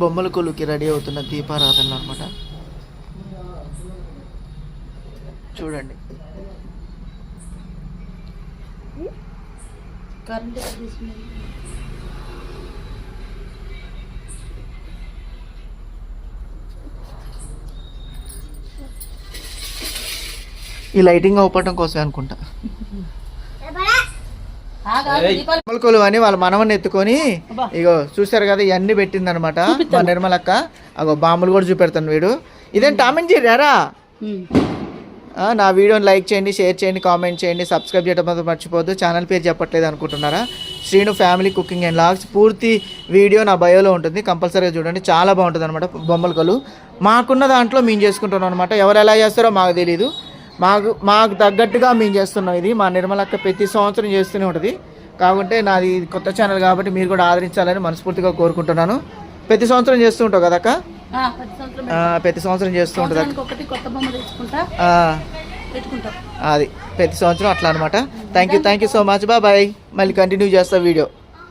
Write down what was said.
బొమ్మల కొలుకి రెడీ అవుతున్న దీపారాధనలు అనమాట. చూడండి ఈ లైటింగ్ అవ్వటం కోసమే అనుకుంటా. బొమ్మల కొలువు అని వాళ్ళ మనవని ఎత్తుకొని ఇగో చూసారు కదా ఇవన్నీ పెట్టింది అనమాట మా నిర్మలక్క. అగో బాంబులు కూడా చూపెడతాను వీడు. ఇదేం టామ్ అండ్ జెర్రీ రా. నా వీడియోని లైక్ చేయండి, షేర్ చేయండి, కామెంట్ చేయండి, సబ్స్క్రైబ్ చేయడం మాత్రం మర్చిపోద్దు. ఛానల్ పేరు చెప్పట్లేదు అనుకుంటున్నారా? Srinu family cooking and vlogs. పూర్తి వీడియో నా బయోలో ఉంటుంది, కంపల్సరీగా చూడండి. చాలా బాగుంటుంది అనమాట బొమ్మల కొలువు. మాకున్న దాంట్లో మేము చేసుకుంటున్నాం అనమాట. ఎవరు ఎలా చేస్తారో మాకు తెలీదు, మాకు తగ్గట్టుగా మేము చేస్తున్నాం. ఇది మా నిర్మలక్క ప్రతి సంవత్సరం చేస్తూనే ఉంటుంది. కాబట్టి నాది కొత్త ఛానల్ కాబట్టి మీరు కూడా ఆదరించాలని మనస్ఫూర్తిగా కోరుకుంటున్నాను. ప్రతి సంవత్సరం చేస్తూ ఉంటావు కదక్క? ప్రతి సంవత్సరం చేస్తూ ఉంటుంది అది ప్రతి సంవత్సరం అట్లా అనమాట. Thank you so much. Bye. మళ్ళీ కంటిన్యూ చేస్తా వీడియో.